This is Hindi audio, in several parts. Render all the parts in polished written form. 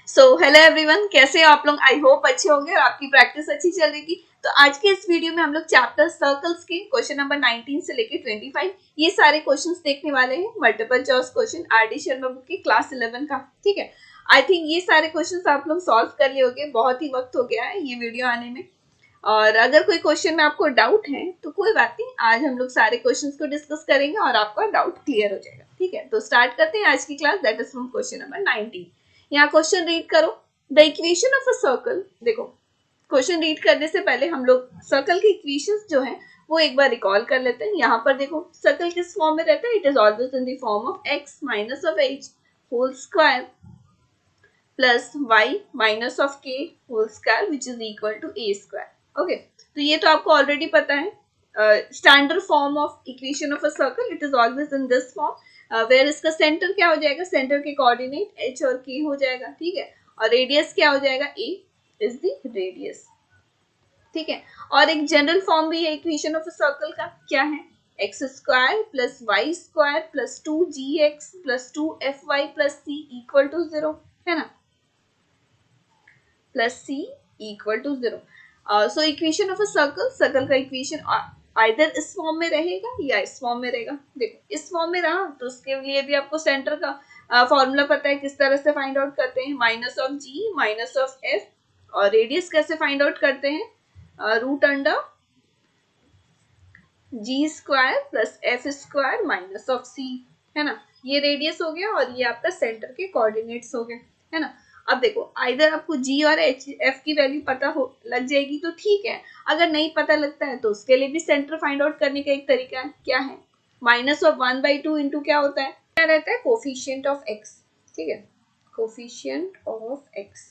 सो हेलो एवरीवन, कैसे हो आप लोग। आई होप अच्छे होंगे और आपकी प्रैक्टिस अच्छी चल रही थी। तो आज के इस वीडियो में हम लोग चैप्टर सर्कल्स के क्वेश्चन नंबर 19 से लेके 25 ये सारे क्वेश्चंस देखने वाले हैं। Multiple choice question RD. Sharma book की क्लास 11 का। ठीक है, आई थिंक ये सारे क्वेश्चंस आप लोग सॉल्व कर लिए होंगे। बहुत ही वक्त हो गया है ये वीडियो आने में। और अगर कोई क्वेश्चन में आपको डाउट है तो कोई बात नहीं, आज हम लोग सारे क्वेश्चंस को डिस्कस करेंगे और आपका डाउट क्लियर हो जाएगा। ठीक है, तो स्टार्ट करते हैं आज की class. That is from question number 19। यहाँ क्वेश्चन रीड करो। The equation of a circle. देखो, क्वेश्चन रीड करने से पहले हम लोग सर्कल के इक्वेशंस जो है वो एक बार रिकॉल कर लेते हैं। यहाँ पर देखो, सर्कल किस फॉर्म में रहता है? It is always in the form of x minus of h whole square plus y minus of k whole square which is equal to a square. Okay, तो ये तो आपको ऑलरेडी पता है। Standard form of equation of a circle, it is always in this form, where इसका सेंटर क्या हो जाएगा? सेंटर के कोऑर्डिनेट एच और के हो जाएगा। ठीक है, और रेडियस क्या हो जाएगा? ए इज द रेडियस। ठीक है, और एक जनरल फॉर्म भी है इक्वेशन ऑफ अ सर्कल का। क्या है? X square plus y square plus 2gx plus 2fy plus c equal to 0, है ना? Plus c equal to 0। So equation of a circle, circle का इक्वेशन आइदर इस फॉर्म में रहेगा या इस फॉर्म में रहेगा। देखो, इस फॉर्म में रहा तो उसके लिए भी आपको सेंटर का फॉर्मूला पता है। किस तरह से फाइंड आउट करते हैं? Minus of g minus of f. और रेडियस कैसे फाइंड आउट करते हैं? Root under g square plus f square minus of c, है ना? ये रेडियस हो गया और ये आपका सेंटर के कोऑर्डिनेट्स हो गए, है ना? अब देखो, आइदर आपको जी और एच एफ की वैल्यू पता हो लग जाएगी तो ठीक है। अगर नहीं पता लगता है तो उसके लिए भी सेंटर फाइंड आउट करने का एक तरीका है। क्या है? माइनस ऑफ 1/2 इंटू क्या होता है? क्या रहता है? Coefficient of x. ठीक है, कोफिशियंट ऑफ एक्स।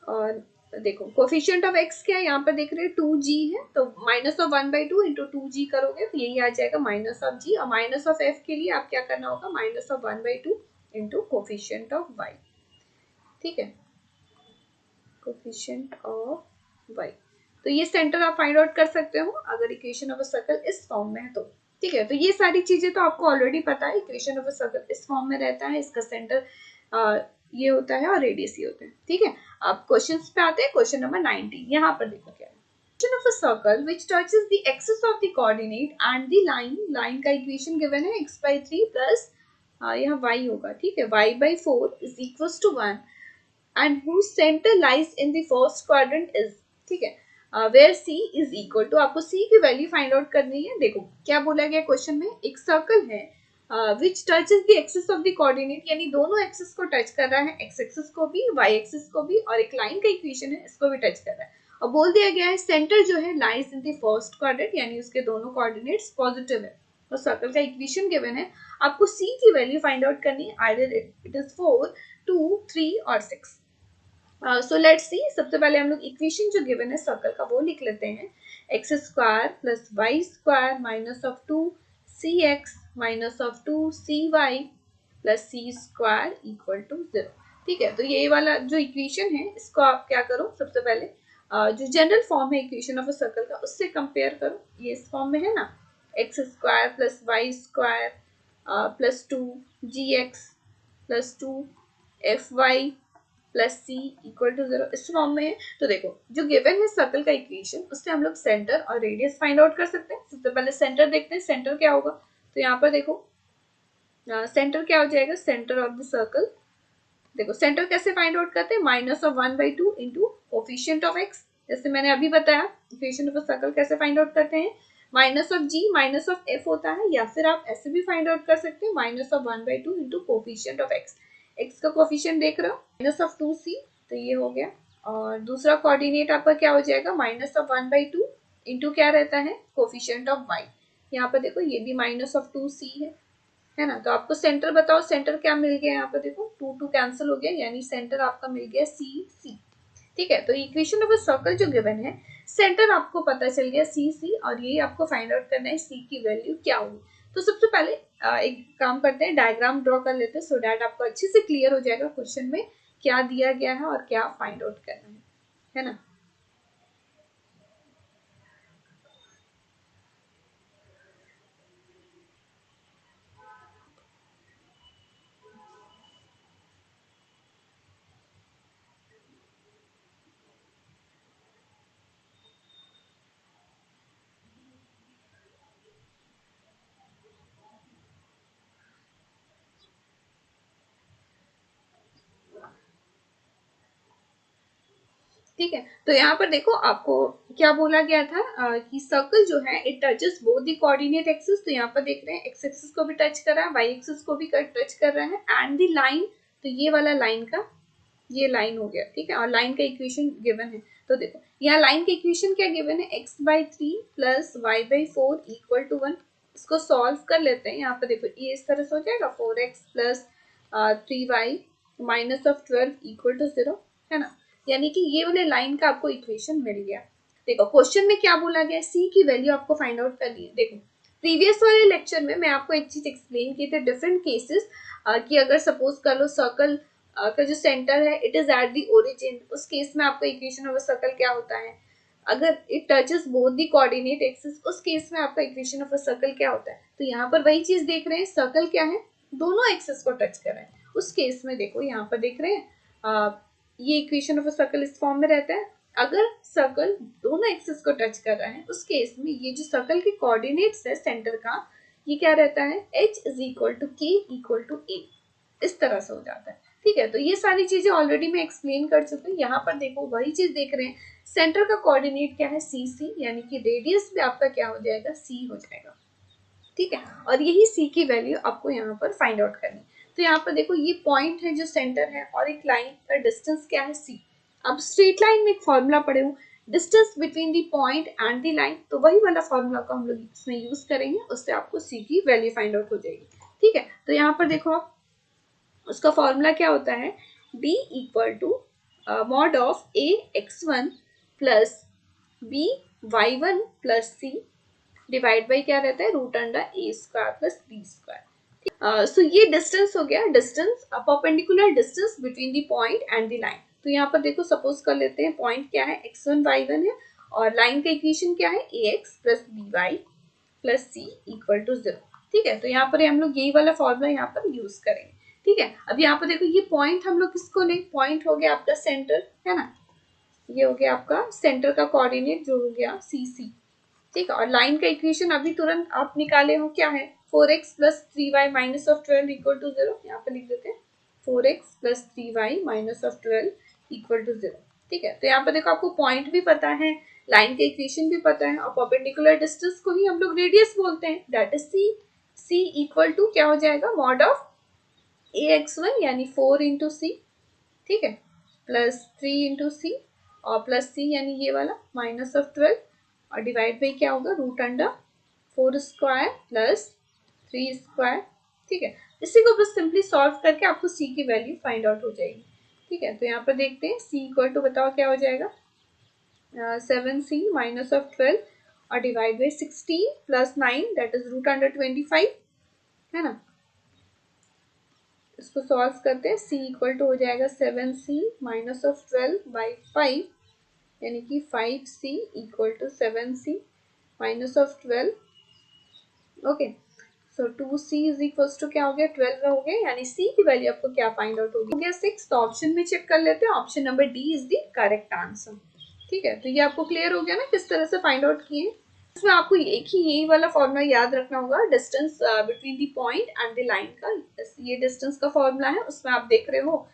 और देखो, कोफिशियंट ऑफ एक्स क्या है? यहाँ पर देख रहे हैं 2g है, तो माइनस ऑफ 1/2 इंटू 2g करोगे तो यही आ जाएगा माइनस ऑफ जी। और माइनस ऑफ एफ के लिए आप क्या करना होगा? Minus of 1/2 into coefficient of y. ठीक है, कोफिशियंट ऑफ वाई। तो ये सेंटर आप फाइंड आउट कर सकते हो अगर इक्वेशन ऑफ अ सर्कल इस फॉर्म में है तो। ठीक है, तो ये सारी चीजें तो आपको ऑलरेडी पता है। इक्वेशन ऑफ अ सर्कल इस फॉर्म में रहता है, इसका सेंटर ये होता है और रेडियस ये होता है। ठीक है, अब क्वेश्चंस पे आते हैं। क्वेश्चन नंबर 19, यहाँ पर देखो क्या है। Equation of a circle which touches the axis of the coordinate and the line का इक्वेशन गिवन है x/3 प्लस यहाँ y होगा। ठीक है, y/4 is equals to 1 and whose center lies in the first quadrant is। ठीक है, where c is equal to, आपको c की वैल्यू फाइंड आउट करनी है। देखो क्या बोला गया क्वेश्चन में, एक सर्कल है विच touches the axis of the coordinate, यानी दोनों एक्सिस को टच कर रहा है, एक्स एक्सिस को भी वाई एक्सिस को भी, और एक लाइन का इक्वेशन है इसको भी टच कर रहा है। और बोल दिया गया है सेंटर जो है lies in the first quadrant, यानी उसके दोनों कोऑर्डिनेट्स पॉजिटिव है। तो सर्कल का इक्वेशन गिवन है, आपको c की वैल्यू फाइंड आउट करनी है। आइदर इट इज 4, 2, 3 और 6। सो लेट्स सी, सबसे पहले हम लोग इक्वेशन जो गिवन है सर्कल का वो लिख लेते हैं। X square plus y square minus of 2cx minus of 2cy plus c square equal to 0। ठीक है, तो ये वाला जो इक्वेशन है इसको आप क्या करो, सबसे पहले जो जनरल फॉर्म है इक्वेशन ऑफ अ सर्कल का उससे कंपेयर करो। ये इस फॉर्म में है ना, x square plus y square plus 2gx plus 2fy plus c equal to 0 इस फॉर्म में है। तो देखो, जो गिवन है सर्कल का इक्वेशन उससे हम लोग सेंटर और रेडियस फाइंड आउट कर सकते हैं। सबसे पहले सेंटर देखते हैं, सेंटर क्या होगा। तो यहाँ पर देखो, सेंटर क्या हो जाएगा? Centre of the circle. देखो सेंटर कैसे फाइंड आउट करते हैं? Minus of 1/2 into coefficient of x. जैसे मैंने अभी बताया, इक्वेशन ऑफ सर्कल कैसे फाइंड आउट करते हैं? Minus of g minus of f होता है, या फिर आप ऐसे भी फाइंड आउट कर सकते हैं, minus of 1/2 into coefficient of x. X का कोफिशियंट देख रहे हो, माइनस ऑफ 2c, तो ये हो गया। और दूसरा कोऑर्डिनेट आपका क्या हो जाएगा? माइनस ऑफ 1/2 इंटू क्या रहता है? Coefficient of y. यहाँ पर देखो ये भी माइनस ऑफ 2c है ना? तो आपको सेंटर बताओ, सेंटर क्या मिल गया? यहाँ पर देखो 2 2 कैंसिल हो गया, यानी सेंटर आपका मिल गया सी। ठीक है, तो इक्वेशन ऑफ अ सर्कल जो गिवन है, सेंटर आपको पता चल गया सी, और ये आपको फाइंड आउट करना है सी की वैल्यू क्या होगी। तो सबसे पहले एक काम करते हैं, डायग्राम ड्रॉ कर लेते हैं, सो दैट आपको अच्छे से क्लियर हो जाएगा क्वेश्चन में क्या दिया गया है और क्या फाइंड आउट करना है ना? ठीक है। तो यहाँ पर देखो आपको क्या बोला गया था कि सर्कल जो है it touches both the coordinate axis. तो यहाँ पर देख रहे हैं एक्स एक्सिस को भी टच कर रहा है, वाई एक्सिस को भी टच कर रहा है एंड द लाइन। तो ये वाला लाइन का ये लाइन हो गया, ठीक है। और लाइन का इक्वेशन गिवन है। तो देखो यहाँ लाइन का इक्वेशन क्या गिवन है, x/3 plus y/4 equal to 1। इसको सॉल्व कर लेते हैं। यहाँ पर देखो ये इस तरह से हो जाएगा 4x plus 3y minus of 12 equal to 0, है ना। यानी कि ये वाले लाइन का आपको इक्वेशन मिल गया। देखो क्वेश्चन में क्या बोला गया है, सी की वैल्यू आपको फाइंड आउट करनी है। देखो प्रीवियस वाले लेक्चर में मैं आपको एक चीज एक्सप्लेन की थी, डिफरेंट केसेस कि अगर सपोज कर लो सर्कल का जो सेंटर है it is at the origin, उस केस में आपका इक्वेशन ऑफ अ सर्कल क्या होता है। अगर it touches both the coordinate axis, उस केस में आपका इक्वेशन ऑफ अ सर्कल क्या होता है। तो यहाँ पर वही चीज देख रहे हैं, सर्कल क्या है, दोनों एक्सिस को टच कर रहे हैं। उस केस में देखो यहाँ पर देख रहे हैं ये इक्वेशन ऑफ अ सर्कल इस फॉर्म में रहता है। अगर सर्कल दोनों एक्सिस को टच कर रहा है उस केस में ये जो सर्कल के कोऑर्डिनेट्स है सेंटर का, ये क्या रहता है, h is equal to k equal to a, इस तरह से हो जाता है। ठीक है, तो ये सारी चीजें ऑलरेडी मैं एक्सप्लेन कर चुकी हूँ। यहाँ पर देखो वही चीज देख रहे हैं, सेंटर का कोऑर्डिनेट क्या है CC, यानी कि रेडियस भी आपका क्या हो जाएगा, C हो जाएगा। ठीक है, और यही C की वैल्यू आपको यहाँ पर फाइंड आउट करनी। तो यहाँ पर देखो ये पॉइंट है जो सेंटर है और एक लाइन का डिस्टेंस क्या है C। अब स्ट्रेट लाइन में एक फॉर्मूला पढ़े हूँ, distance between the point and the line, तो वही वाला फॉर्मूला को हम लोग इसमें यूज करेंगे, उससे आपको C की वैल्यू फाइंड आउट हो जाएगी। ठीक है, तो यहाँ पर देखो आप उसका फॉर्मूला क्या होता है, D equal to mod of A x1 plus B y1 plus C divide by क्या रहता है, root under A square plus B square. So ये डिस्टेंस हो गया, distance perpendicular distance between the point and the line. तो यहाँ पर देखो सपोज कर लेते हैं पॉइंट क्या है x1 y1 है और लाइन का इक्वेशन क्या है ax plus by plus c equal to 0। ठीक है, तो यहाँ पर हम लोग यही वाला फॉर्मूला यहाँ पर यूज करेंगे। ठीक है, अब यहाँ पर देखो ये पॉइंट हम लोग किसको लें, पॉइंट हो गया आपका सेंटर, है ना, ये हो गया आपका सेंटर का कोऑर्डिनेट जो हो गया CC। ठीक है, और लाइन का इक्वेशन अभी तुरंत आप निकाले हो, क्या है 4x plus 3y minus of 12 equal to 0। यहाँ पे लिख देते हैं 4x plus 3y minus of 12 equal to 0। ठीक है, तो यहाँ पे देखो आपको पॉइंट भी पता है, लाइन का इक्वेशन भी पता है, और परपेंडिकुलर डिस्टेंस को ही हम लोग रेडियस बोलते हैं, that is c equal to क्या हो जाएगा, मॉड ऑफ ax1 यानी 4 इंटू सी, ठीक है, प्लस 3 इंटू सी और प्लस सी यानी ये वाला माइनस ऑफ 12 और डिवाइड बाई क्या होगा, root under 4 square plus 3 square. ठीक है, इसी को बस सिंपली सॉल्व करके आपको c की वैल्यू फाइंड आउट हो जाएगी। ठीक है, तो यहाँ पर देखते हैं c इक्वल टू बताओ क्या हो जाएगा, 7c माइनस ऑफ 12 और divide by 16 plus 9 that is root under 25, है ना। इसको सॉल्व करते हैं, c इक्वल टू हो जाएगा 7c माइनस ऑफ 12 बाई 5 यानी कि 5c equal to 7c minus of 12। Okay, so 2c is equals to क्या हो गया, 12 हो गया, यानी c की वैल्यू आपको क्या फाइंड आउट होगी, हो गया 6। तो ऑप्शन में चेक कर लेते हैं, option number D is the correct answer. ठीक है, तो ये आपको क्लियर हो गया ना किस तरह से फाइंड आउट किए। इसमें आपको एक ही यही वाला फॉर्मूला याद रखना होगा, distance between the point and the line का। ये डिस्टेंस का फॉर्मूला है, उसमें आप देख रहे हो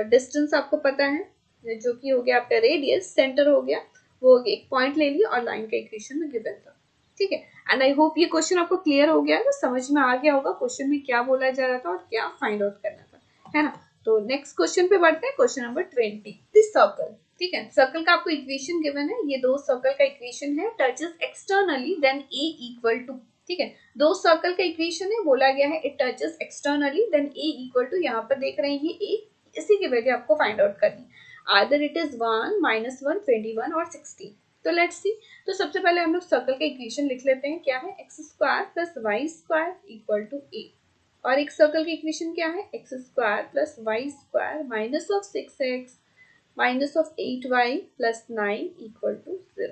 डिस्टेंस आपको पता है जो कि हो गया आपका रेडियस, सेंटर हो गया, वो एक पॉइंट ले लिया और लाइन का इक्वेशन में गिवन था। ठीक है, एंड आई होप ये क्वेश्चन आपको क्लियर हो गया, समझ में आ गया होगा क्वेश्चन में क्या बोला जा रहा था और क्या फाइंड आउट करना था, है ना। तो नेक्स्ट क्वेश्चन पे बढ़ते हैं, क्वेश्चन नंबर 20, दिस सर्कल। ठीक है, सर्कल का आपको इक्वेशन गिवन है, ये दो सर्कल का इक्वेशन है, touches externally then a equal to. ठीक है, दो सर्कल का इक्वेशन है, बोला गया है it touches externally then a equal to, यहाँ पर देख रहे हैं ये a, इसी की वैल्यू आपको फाइंड आउट करनी, आइदर इट इज 1 -1 21 और 16। तो लेट्स सी, तो सबसे पहले हम लोग सर्कल का इक्वेशन लिख लेते हैं, क्या है x square plus y square equal to a, और एक सर्कल का इक्वेशन क्या है, x square plus y square minus of 6x minus of 8y plus 9 equal to 0।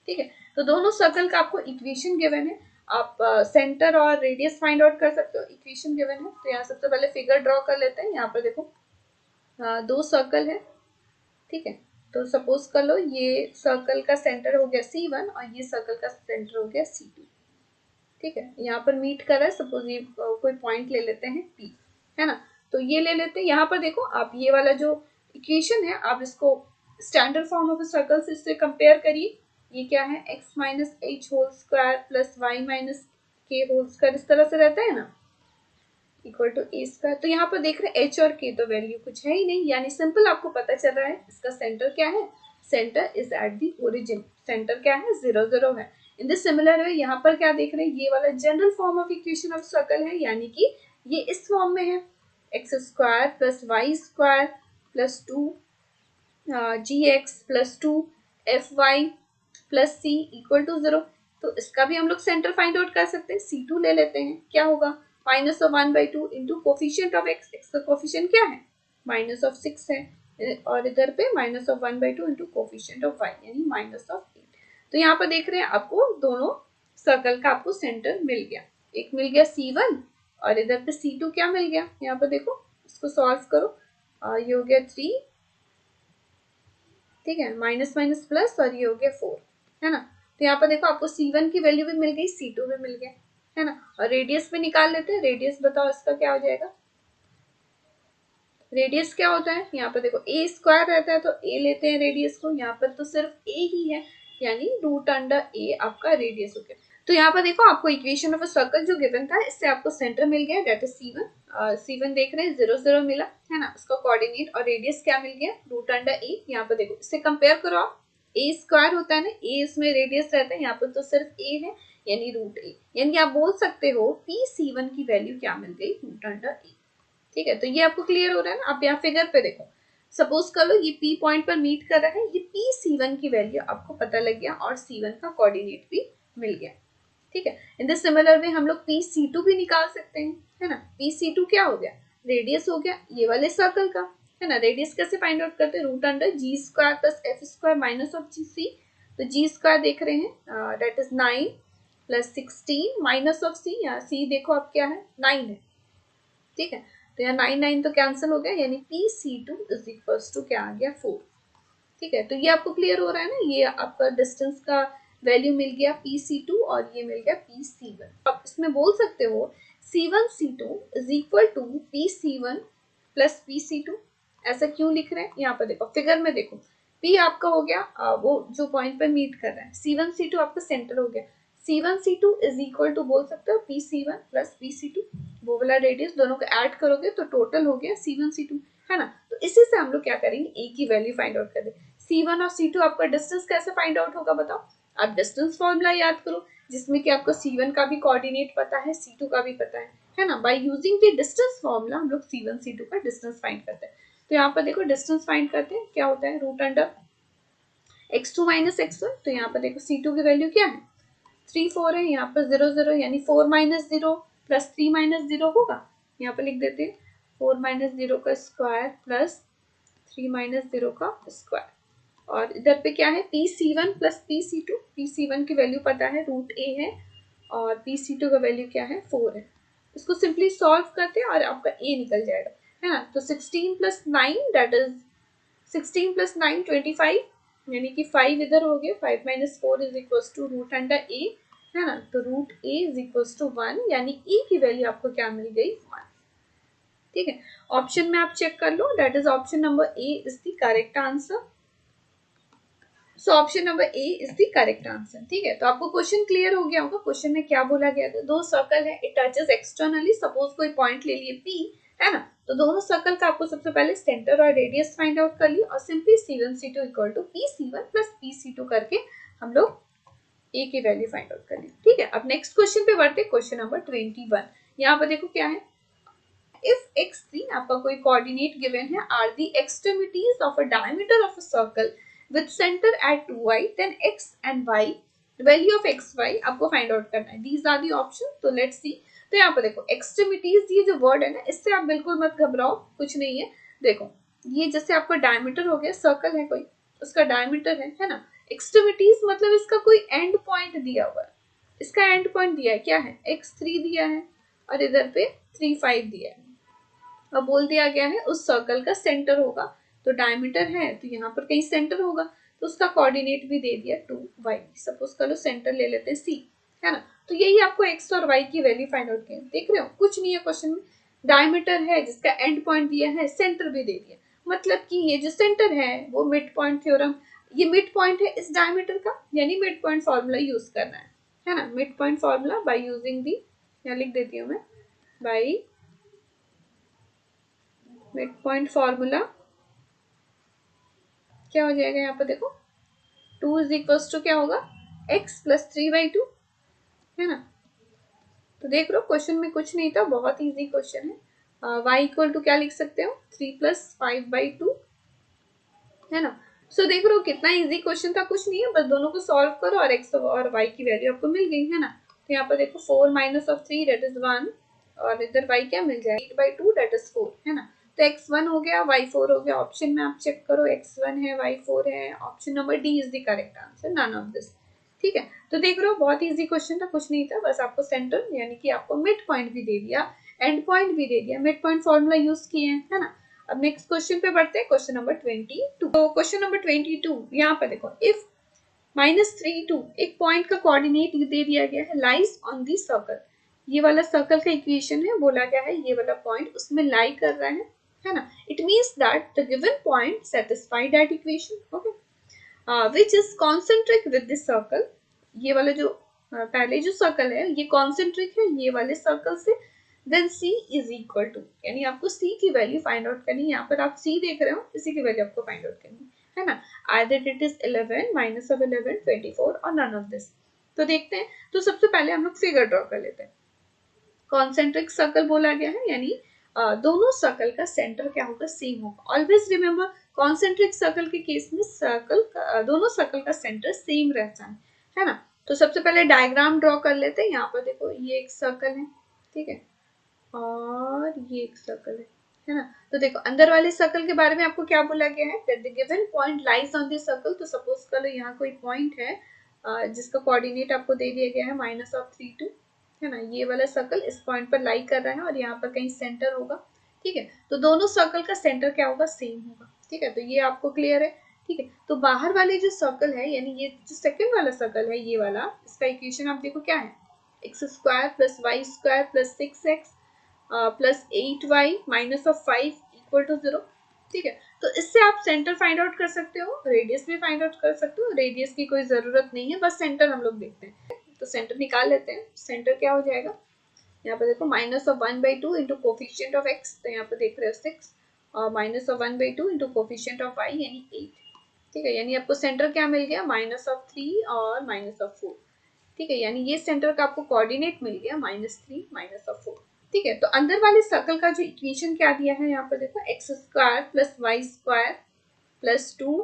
ठीक है, तो दोनों सर्कल का आपको इक्वेशन गिवन है, आप सेंटर और रेडियस फाइंड आउट कर सकते हो, इक्वेशन गिवन है। तो यहाँ सबसे पहले फिगर ड्रॉ कर लेते हैं, यहाँ पर देखो दो सर्कल है। ठीक है, तो सपोज कर लो ये सर्कल का सेंटर हो गया C1 और ये सर्कल का सेंटर हो गया C2। ठीक है, यहाँ पर मीट कर रहा है, सपोज ये कोई पॉइंट ले लेते हैं P, है ना, तो ये ले लेते हैं। यहाँ पर देखो आप ये वाला जो इक्वेशन है आप इसको स्टैंडर्ड फॉर्म ऑफ सर्कल से इससे कंपेयर करिए। ये क्या है, x minus h whole square plus y minus k whole square, इस तरह से रहता है ना, इक्वल टू ए स्क्वायर। तो यहाँ पर देख रहे हैं एच और के तो वैल्यू कुछ है ही नहीं, यानी सिंपल आपको पता चल रहा है इसका सेंटर क्या है, centre is at the origin, centre क्या है 0 0 है। इन द सिमिलर वे यहाँ पर क्या देख रहे हैं, ये वाला general form of equation of circle है, यानी कि ये इस फॉर्म में है, x square plus y square plus 2 g x plus 2 f y plus c equal to 0। तो इसका भी हम लोग सेंटर फाइंड आउट कर सकते हैं, C2 ले लेते हैं, क्या होगा minus of 1/2 into coefficient of x, x का कोफिशिएंट क्या है माइनस ऑफ 6 है, और इधर पे minus of 1/2 into coefficient of y यानी माइनस ऑफ 8। तो यहाँ पर देख रहे हैं आपको दोनों सर्कल का आपको सेंटर मिल गया, एक मिल गया C1 और इधर पे C2 क्या मिल गया, यहाँ पर देखो इसको सॉल्व करो, ये हो गया 3, ठीक है, माइनस माइनस प्लस, और ये हो गया 4, है ना। तो यहाँ पर देखो आपको C1 की वैल्यू भी मिल गई, C2 भी मिल गया, है ना। और रेडियस भी निकाल लेते हैं, रेडियस बताओ इसका क्या हो जाएगा, रेडियस क्या होता है, यहाँ पर देखो a स्क्वायर रहता है तो a लेते हैं रेडियस को, यहाँ पर तो सिर्फ a ही है, यानी रूट अंडर a आपका रेडियस हो गया। तो यहाँ पर देखो आपको इक्वेशन ऑफ अ सर्कल जो गिवन था, इससे आपको सेंटर मिल गया, डेट इज C1, C1 देख रहे हैं 0 0 मिला, है ना, उसका कोऑर्डिनेट और रेडियस क्या मिल गया रूट अंडर a। यहाँ पर देखो इससे कंपेयर करो आप, a स्क्वायर होता है ना, a इसमें रेडियस रहता है, यहाँ पर तो सिर्फ a है यानी रूट a, यानी आप बोल सकते हो PC1 की वैल्यू क्या मिल गई रूट अंडर a। ठीक है, तो ये आपको क्लियर हो रहा है ना। आप यहाँ फिगर पे देखो, सपोज कर लो ये P पॉइंट पर मीट कर रहा है, ये PC1 की वैल्यू आपको पता लग गया और C1 का कोऑर्डिनेट भी मिल गया, ठीक है। इन द सिमिलर वे हम लोग PC2 भी निकाल सकते हैं, है ना। PC2 क्या हो गया, रेडियस हो गया ये वाले सर्कल का, है ना। रेडियस कैसे फाइंड आउट करते हैं, root under g square plus f square minus of g c. तो जी स्क्वायर देख रहे हैं that is 9 plus 16 minus of c, यहाँ सी देखो आप क्या है 9 है, ठीक है। तो यहाँ 9 9 तो कैंसिल हो गया, यानी PC2 इज इक्वल्स टू क्या आ गया 4, ठीक है। तो ये आपको क्लियर हो रहा है ना, ये आपका डिस्टेंस का वैल्यू मिल गया PC2 और ये मिल गया PC1। आप इसमें बोल सकते हो C1 C2 is equal to PC1 plus PC2। ऐसा क्यों लिख रहे हैं, यहाँ पर देखो फिगर में देखो, P आपका हो गया वो जो पॉइंट पे मीट कर रहा है, C1 C2 आपका सेंटर हो गया, C1 C2 is equal to बोल सकते हो PC1 प्लस PC2, वो वाला रेडियस दोनों को ऐड करोगे तो टोटल हो गया C1 C2, है ना। तो इसी से हम लोग क्या करेंगे, ए की वैल्यू फाइंड आउट करें। C1 और C2 आपका डिस्टेंस कैसे फाइंड आउट होगा बताओ, आप डिस्टेंस फॉर्मूला याद करो, जिसमें कि आपको C1 का भी कोऑर्डिनेट पता है, C2 का भी पता है ना। Bye using the distance formula हम लोग C1 C2 का डिस्टेंस फाइंड करते हैं। तो यहाँ पर देखो डिस्टेंस फाइंड करते हैं, क्या होता है root under x2 minus x1। तो यहाँ पर देखो C2 की वैल्यू क्या है 3 4 है, यहाँ पर 0 0 यानी 4 माइनस 0 प्लस 3 माइनस 0 होगा, यहाँ पर लिख देते हैं 4 माइनस 0 का स्क्वायर प्लस 3 माइनस 0 का स्क्वायर, और इधर पे क्या है PC1 प्लस PC2, PC1 की वैल्यू पता है रूट a है और PC2 का वैल्यू क्या है 4 है। इसको सिंपली सॉल्व करते हैं और आपका a निकल जाएगा, है ना। तो 16 प्लस 9 दैट इज 16 प्लस 9 25, यानी कि 5 इधर हो गया, 5 minus 4 is equals to root under a, है ना। तो root a is equals to 1, यानी e की वैल्यू आपको क्या मिल गई 1, ठीक है। ऑप्शन में आप चेक कर लो, that is option number A is the correct answer. So option number A is the correct answer, ठीक है। तो आपको क्वेश्चन क्लियर हो गया होगा, क्वेश्चन में क्या बोला गया था, दो सर्कल है, इट टचेस एक्सटर्नली, सपोज कोई पॉइंट ले लिए P, है ना। तो दोनों सर्कल का आपको सबसे पहले सेंटर और रेडियस फाइंड आउट कर लिया और simply C1 C2 equal to PC1 plus PC2 करके हम लोग a की वैल्यू फाइंड आउट कर ली, ठीक है। अब नेक्स्ट क्वेश्चन पे बढ़ते, क्वेश्चन नंबर 21। यहाँ पर देखो क्या है, if x3 आपका कोई कोऑर्डिनेट गिवन है are the extremities of a diameter of a circle with centre at 2y, then x and y value of xy आपको फाइंड आउट करना है। दीज आर द ऑप्शन, तो लेट्स सी। तो यहाँ पर देखो एक्सट्रीमिटीज, ये जो वर्ड है ना, इससे आप बिल्कुल मत घबराओ, कुछ नहीं है। देखो ये जैसे आपका डायमीटर हो गया, सर्कल है कोई, उसका डायमीटर है ना। एक्सट्रीमिटीज मतलब इसका कोई एंड पॉइंट दिया हुआ है, इसका एंड पॉइंट दिया है, क्या है x3 दिया है और इधर पे 3 5 दिया है, अब बोल दिया गया है उस सर्कल का सेंटर होगा। तो डायमीटर है तो यहाँ पर कहीं सेंटर होगा, तो उसका कोऑर्डिनेट भी दे दिया 2y, सपोज कर लो सेंटर ले लेते हैं C, है ना। तो यही आपको x और y की वैल्यू फाइंड आउट करनी है। देख रहे हो कुछ नहीं है क्वेश्चन में, डायमीटर है जिसका एंड पॉइंट दिया है, सेंटर भी दे दिया, मतलब कि ये जो सेंटर है वो मिड पॉइंट थ्योरम, ये मिड पॉइंट है इस डायमीटर का, यानी मिड पॉइंट फॉर्मूला यूज करना है ना। Mid point formula by using the, यहाँ लिख देती हूँ मैं, बाय मिड पॉइंट फॉर्मूला क्या हो जाएगा यहाँ पर देखो, 2 इज इक्वल टू क्या होगा, x प्लस 3/2 है ना। तो देख लो क्वेश्चन में कुछ नहीं था, बहुत इजी क्वेश्चन है। y इक्वल टू क्या लिख सकते हो, 3 प्लस 5/2 है ना। सो देख रहे हो कितना इजी क्वेश्चन था, कुछ नहीं है, बस दोनों को सॉल्व करो और x और y की वैल्यू आपको मिल गई है ना। तो यहाँ पर देखो 4 माइनस ऑफ 3 दैट इज 1, और इधर y क्या मिल जाए, 8/2 दैट इज 4 है ना। तो x1 हो गया, y4 हो गया, ऑप्शन में आप चेक करो, x1 है, y4 है, option number D is the correct answer, none of this. ठीक है, तो देख रहे हो बहुत इजी क्वेश्चन था, कुछ नहीं था, बस आपको सेंटर यानी कि आपको मिड पॉइंट भी दे दिया, एंड पॉइंट भी दे दिया, मिड पॉइंट फॉर्मूला यूज किए हैं, है ना। अब नेक्स्ट क्वेश्चन पे बढ़ते हैं, क्वेश्चन नंबर 22। तो क्वेश्चन नंबर 22 यहाँ पर देखो, इफ -3 2 एक पॉइंट का कोऑर्डिनेट दे दिया गया है, लाइज ऑन दी सर्कल, ये वाला सर्कल का इक्वेशन है, बोला गया है ये वाला पॉइंट उसमें लाई कर रहा है ना। It means that the given point satisfy that equation, okay, which is concentric with this circle, ये वाला जो पहले जो सर्कल है ये कॉन्सेंट्रिक है ये वाले सर्कल से, then c is equal to, यानी आपको c की वैल्यू फाइंड आउट करनी है, यहाँ पर आप c देख रहे हो, इसी की वैल्यू आपको फाइंड आउट करनी है ना। Either it is 11 minus of 11 24 और नन ऑफ दिस। तो देखते हैं, तो सबसे पहले हम लोग फिगर ड्रॉ कर लेते हैं। कॉन्सेंट्रिक सर्कल बोला गया है, यानी दोनों सर्कल का सेंटर क्या होगा, सेम होगा। ऑलवेज रिमेम्बर कॉन्सेंट्रिक सर्कल के केस में सर्कल दोनों सर्कल का सेंटर सेम रहता है ना। तो सबसे पहले डायग्राम ड्रॉ कर लेते हैं। यहाँ पर देखो ये एक सर्कल है, ठीक है, और ये एक सर्कल है ना। तो देखो अंदर वाले सर्कल के बारे में आपको क्या बोला गया है, that the given point lies on this circle. तो सपोज करो यहाँ कोई पॉइंट है जिसका कोऑर्डिनेट आपको दे दिया गया है -3 2 है ना। ये वाला सर्कल इस पॉइंट पर लाई कर रहा है और यहाँ पर कहीं सेंटर होगा, ठीक है। तो दोनों सर्कल का सेंटर क्या होगा, सेम होगा, ठीक है। तो ये आपको क्लियर है, ठीक है। तो बाहर वाले जो सर्कल है, यानी ये जो सेकंड वाला सर्कल है ये वाला, इसका इक्वेशन आप देखो क्या है, x² plus y² plus 6x plus 8y minus of 5 equal to 0, ठीक है। तो इससे आप सेंटर फाइंड आउट कर सकते हो, रेडियस भी फाइंड आउट कर सकते हो, रेडियस की कोई जरूरत नहीं है, बस सेंटर हम लोग देखते हैं। तो सेंटर निकाल लेते हैं, सेंटर क्या हो जाएगा, यहाँ पर देखो -1/2 इंटू कोफिशिएंट ऑफ x, तो यहाँ पर देख रहे हो 6, और -1/2 इंटू कोफिशिएंट ऑफ y यानी 8, ठीक है। यानी आपको सेंटर क्या मिल गया, -3 और -4, ठीक है। यानी ये सेंटर का आपको कोऑर्डिनेट मिल गया -3 -4, ठीक है। तो अंदर वाले सर्कल का जो इक्वेशन क्या दिया है, यहाँ पर देखो x² plus y² plus 2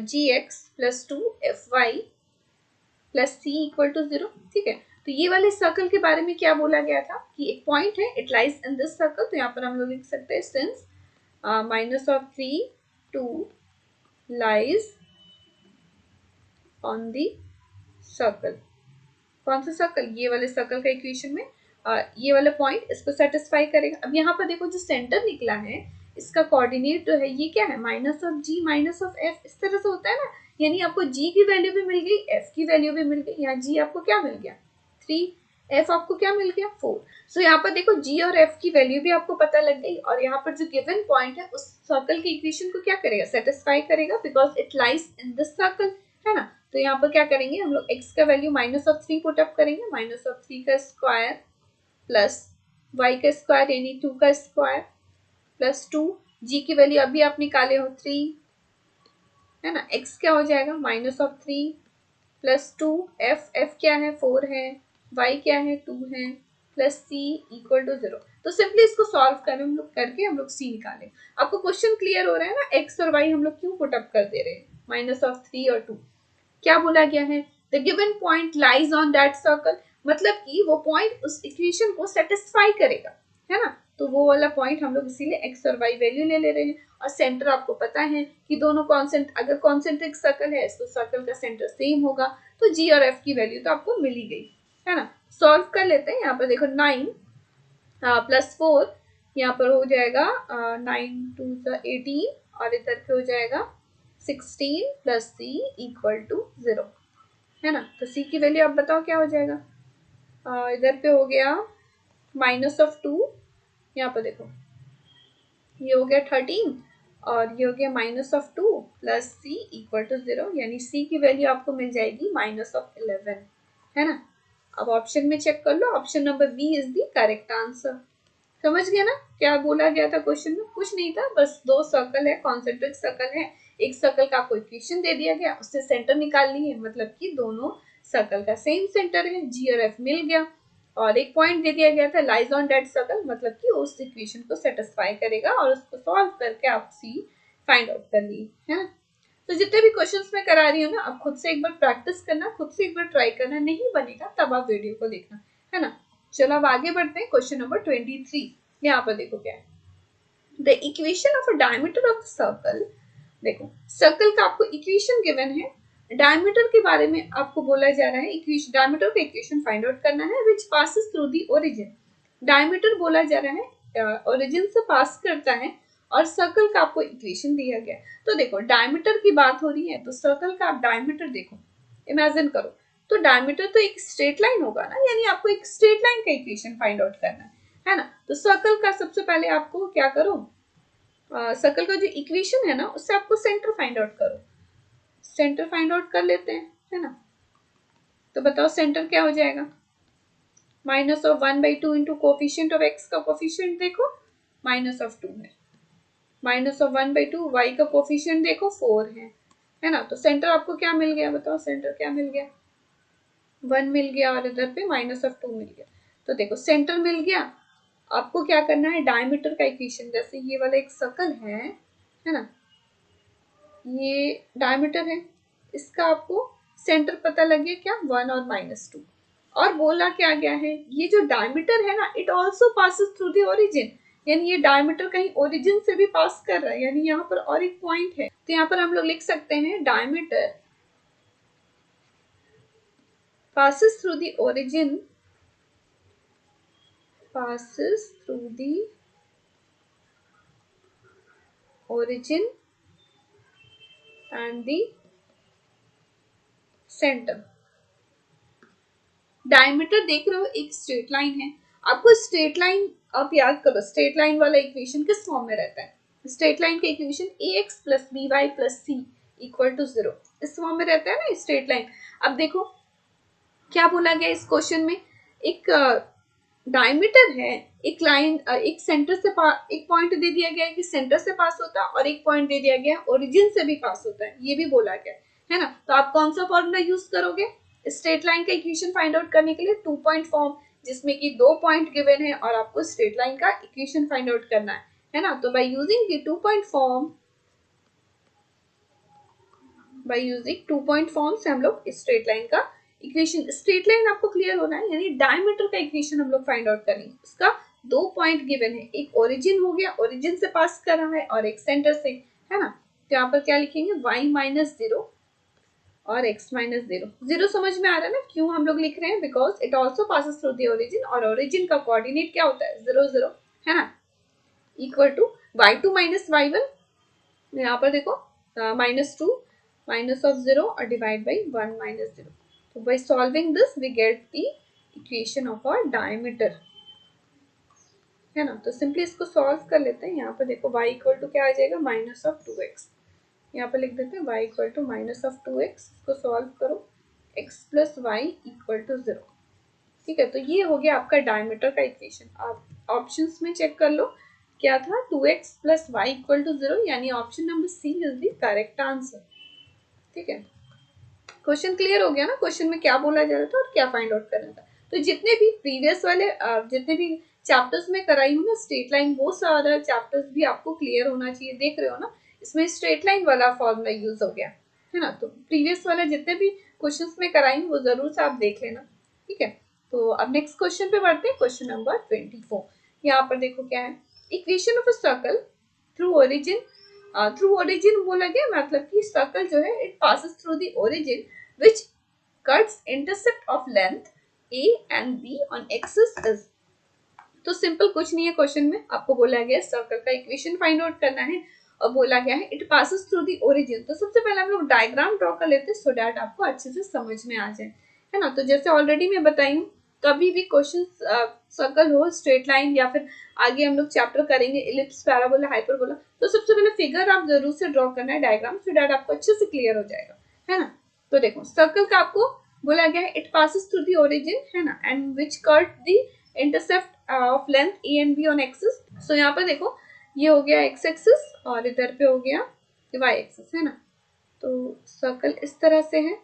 gx plus 2 fy plus c equal to 0, ठीक है। तो ये वाले सर्कल के बारे में क्या बोला गया था कि एक पॉइंट है, it lies in this circle. तो यहाँ पर हम लोग लिख सकते हैं since -3 2 lies on the circle, कौन सा सर्कल, ये वाले सर्कल का इक्वेशन में ये वाला पॉइंट इसको सेटिस्फाई करेगा। अब यहाँ पर देखो जो सेंटर निकला है इसका कोऑर्डिनेट जो है ये क्या है, -g -f, इस तरह से होता है ना। यानी आपको g की वैल्यू भी मिल गई, f की वैल्यू भी मिल गई। यहाँ g आपको क्या मिल गया 3, f आपको क्या मिल गया 4। सो यहाँ पर देखो g और f की वैल्यू भी आपको पता लग गई, और यहाँ पर जो गिवन पॉइंट है उस सर्कल के इक्वेशन को क्या करेगा, सेटिस्फाई करेगा, because it lies in this circle, है ना। तो यहाँ पर क्या करेंगे हम लोग, x का वैल्यू -3 पुट अप करेंगे, -3 का स्क्वायर प्लस y का स्क्वायर यानी 2 का स्क्वायर प्लस 2, g की वैल्यू अभी आप निकाले हो 3, है ना। x क्या हो जाएगा -3 प्लस 2, f क्या है 4 है, y क्या है 2 है, प्लस c इक्वल टू 0। तो सिंपली इसको सॉल्व करें हम लोग, करके हम लोग c निकालें। आपको क्वेश्चन क्लियर हो रहा है ना, x और y हम लोग क्यों पुट अप कर दे रहे हैं, -3 और 2, क्या बोला गया है, the given point lies on that circle, मतलब कि वो पॉइंट उस इक्वेशन को सेटिस्फाई करेगा, है ना। तो वो वाला पॉइंट हम लोग इसीलिए x और y वैल्यू ले रहे हैं। और सेंटर आपको पता है कि दोनों अगर कॉन्सेंट्रिक सर्कल है तो सर्कल का सेंटर सेम होगा, तो g और f की वैल्यू तो आपको मिल ही गई, है ना। सॉल्व कर लेते हैं। यहाँ पर देखो 9 प्लस 4, यहाँ पर हो जाएगा 9 2 18, और इधर पे हो जाएगा 16 प्लस c इक्वल टू 0, है ना। तो c की वैल्यू आप बताओ क्या हो जाएगा, इधर पे हो गया -2, यहाँ पर देखो ये हो गया 13, और ये हो गया -2 प्लस सी इक्वल टू 0, यानी सी की वैल्यू आपको मिल जाएगी -11, है ना। अब ऑप्शन में चेक कर लो, option number B is the correct answer. समझ गया ना क्या बोला गया था क्वेश्चन में? कुछ नहीं था, बस दो सर्कल है, कॉन्सेंट्रिक सर्कल है, एक सर्कल का आपको इक्वेशन दे दिया गया, उससे सेंटर निकालनी है, मतलब कि दोनों सर्कल का सेम सेंटर है, जी और एफ मिल गया, और एक पॉइंट दे दिया गया था लाइज ऑन दैट सर्कल, मतलब कि उस इक्वेशन को सेटिस्फाई करेगा, और उसको सॉल्व करके आप सी फाइंड आउट कर ली, है ना। तो जितने भी क्वेश्चंस मैं करा रही हूँ ना, आप खुद से एक बार प्रैक्टिस करना, खुद से एक बार ट्राई करना, नहीं बनेगा तब आप वीडियो को देखना, है ना। चलो अब आगे बढ़ते हैं, क्वेश्चन नंबर 23। यहाँ पर देखो क्या है, the equation of a diameter of circle. देखो सर्कल का आपको इक्वेशन गिवन है, डायमीटर के बारे में आपको बोला जा रहा है, इक्वेशन डायमीटर का इक्वेशन फाइंड आउट करना है, which passes through the origin. Diameter बोला जा रहा है ओरिजिन से पास करता है, और सर्कल का आपको इक्वेशन दिया गया। तो देखो डायमीटर की बात हो रही है, तो सर्कल का आप डायमीटर देखो, इमेजिन करो, तो डायमीटर तो एक स्ट्रेट लाइन होगा ना, यानी आपको एक स्ट्रेट लाइन का इक्वेशन फाइंड आउट करना है ना। तो सर्कल का सबसे पहले आपको क्या करो, सर्कल का जो इक्वेशन है ना, उससे आपको सेंटर फाइंड आउट करो, सेंटर फाइंड आउट कर लेते हैं, है ना। तो बताओ सेंटर क्या हो जाएगा, -1/2 इंटू कोफिशियंट ऑफ एक्स का कोफिशियंट देखो -2 है, -1/2 वाई का कोफिशियंट देखो 4 है ना। तो सेंटर आपको क्या मिल गया, बताओ सेंटर क्या मिल गया, 1 मिल गया, और इधर पे -2 मिल गया। तो देखो सेंटर मिल गया, आपको क्या करना है, डायमीटर का इक्वेशन, जैसे ये वाला एक सर्कल है ना, ये डायमीटर है, इसका आपको सेंटर पता लग गया क्या, 1 और -2, और बोला क्या गया है, ये जो डायमीटर है ना, it also passes through the origin, यानी ये डायमीटर कहीं ओरिजिन से भी पास कर रहा है, यानी यहाँ पर और एक पॉइंट है, तो यहाँ पर हम लोग लिख सकते हैं diameter passes through the origin, passes through the origin and the center। Diameter देख रहे हो एक स्ट्रेट लाइन है, आपको स्ट्रेट लाइन आप याद करो, स्ट्रेट लाइन वाला इक्वेशन किस फॉर्म में रहता है, स्ट्रेट लाइन का equation ax plus by plus c equal to 0, इस फॉर्म में रहता है ना स्ट्रेट लाइन। अब देखो क्या बोला गया इस क्वेश्चन में, एक डायमीटर है, एक लाइन, एक सेंटर से एक पॉइंट दे दिया गया है कि सेंटर से पास होता है, और एक पॉइंट दे दिया गया है ओरिजिन से भी पास होता है, ये भी बोला गया है ना। तो आप कौन सा फॉर्मूला यूज करोगे स्ट्रेट लाइन का इक्वेशन फाइंड आउट करने के लिए, 2 पॉइंट फॉर्म, जिसमें कि 2 पॉइंट गिवन है और आपको स्ट्रेट लाइन का इक्वेशन फाइंड आउट करना है ना। तो bye using the 2 point form, by using 2 point form से हम लोग स्ट्रेट लाइन का इक्वेशन, स्ट्रेट लाइन आपको क्लियर होना है, यानी डायमीटर का इक्वेशन हम लोग फाइंड आउट करेंगे, उसका 2 पॉइंट गिवन है, एक ओरिजिन हो गया, ओरिजिन से पास कर रहा है, और एक सेंटर से, है ना। तो यहाँ पर क्या लिखेंगे, y-0 और x-0, 0 समझ में आ रहा है ना क्यों हम लोग लिख रहे हैं, because it also passes through the origin, और ओरिजिन का कोऑर्डिनेट क्या होता है 0 0, है ना, equal to y2 minus y1, यहाँ पर देखो -2 -0 और डिवाइड बाई 1 -0। तो by solving this we get the equation of our diameter, है ना। तो सिंपली इसको सॉल्व कर लेते हैं, यहाँ पर देखो y इक्वल टू क्या आ जाएगा, -2x, यहाँ पर लिख देते हैं y इक्वल टू -2x, इसको सॉल्व करो, x plus y equal to 0, ठीक है। तो ये हो गया आपका डायमीटर का इक्वेशन। आप ऑप्शंस में चेक कर लो क्या था, 2x plus y equal to 0, यानी option number C is the correct answer, ठीक है। क्वेश्चन क्लियर हो गया ना, क्वेश्चन में क्या बोला जा रहा था और क्या फाइंड आउट करना था। तो जितने भी प्रीवियस वाले जितने भी चैप्टर्स में कराई हूँ ना स्ट्रेट लाइन, वो सारा चैप्टर्स भी आपको क्लियर होना चाहिए, देख रहे हो ना, इसमें स्ट्रेट लाइन वाला फॉर्मूला यूज हो गया, है ना। तो प्रीवियस वाला जितने भी क्वेश्चन में कराई वो जरूर से आप देख लेना, ठीक है। तो अब नेक्स्ट क्वेश्चन पे बढ़ते हैं, क्वेश्चन नंबर 24। यहाँ पर देखो क्या है, equation of a circle through origin, through origin बोला गया, मतलब कि सर्कल जो है it passes through the origin which cuts intercept of length a and b on axis is. तो सिंपल कुछ नहीं है, क्वेश्चन में आपको बोला गया सर्कल का इक्वेशन फाइंड आउट करना है, और बोला गया है it passes through the origin. तो सबसे पहले हम लोग डायग्राम ड्रॉ कर लेते हैं सो दैट आपको अच्छे से समझ में आ जाए, है ना। तो जैसे ऑलरेडी मैं बताई हूँ, कभी भी क्वेश्चन सर्कल हो, स्ट्रेट लाइन, या फिर आगे हम लोग चैप्टर करेंगे इलिप्स, पैराबोला, हाइपरबोला, तो सबसे पहले फिगर आप जरूर से ड्रॉ करना है डायग्राम, सो दैट आपको अच्छे से क्लियर हो जाएगा, है ना। तो देखो सर्कल का आपको बोला गया है it passes through the origin, है ना, and which cut the intercept of length a and b on axis. So यहाँ पर देखो ये हो गया एक्स एक्सिस और इधर पे हो गया वाई एक्सिस, है ना। तो सर्कल इस तरह से है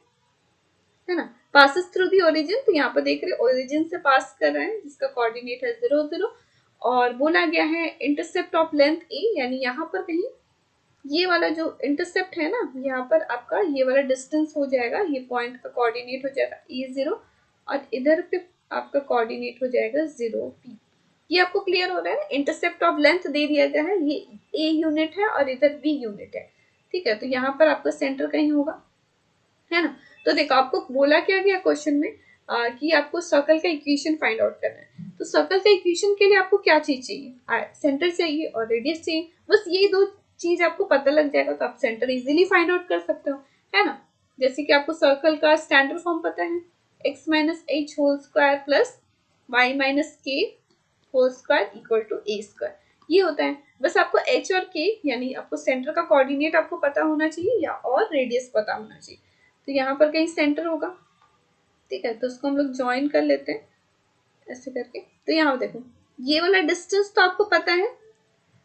ना, पासिस थ्रू दी ओरिजिन। तो यहाँ पर देख रहे ओरिजिन से पास कर रहे हैं जिसका कोऑर्डिनेट है 0 0, और बोला गया है इंटरसेप्ट ऑफ लेंथ ए, यानी यहाँ पर कहीं ये वाला जो इंटरसेप्ट है ना, यहाँ पर आपका ये वाला डिस्टेंस हो जाएगा, ये पॉइंट का कोऑर्डिनेट हो जाएगा E0 और इधर पे आपका कोऑर्डिनेट हो जाएगा 0 P। ये आपको क्लियर हो रहा है ना, इंटरसेप्ट ऑफ लेंथ दे दिया गया है, ये A यूनिट है और इधर B यूनिट है, ठीक है। तो यहाँ पर आपका सेंटर कहीं होगा, है ना। तो देखो आपको बोला क्या गया क्वेश्चन में कि आपको सर्कल का इक्वेशन फाइंड आउट करना है। तो सर्कल का इक्वेशन के लिए आपको क्या चीज चाहिए, सेंटर चाहिए और रेडियस चाहिए, बस ये दो चीज आपको पता लग जाएगा तो आप सेंटर इजीली फाइंड आउट कर सकते हो, है ना। जैसे कि आपको सर्कल का स्टैंडर्ड फॉर्म पता है, x minus h whole square plus y minus k whole square equal to a square, ये होता है। बस आपको h और k यानी आपको सेंटर का कोऑर्डिनेट आपको पता होना चाहिए या और रेडियस पता होना चाहिए। तो यहाँ पर कहीं सेंटर होगा, ठीक है। तो उसको हम लोग ज्वाइन कर लेते हैं ऐसे करके। तो यहाँ देखो ये वाला डिस्टेंस तो आपको पता है,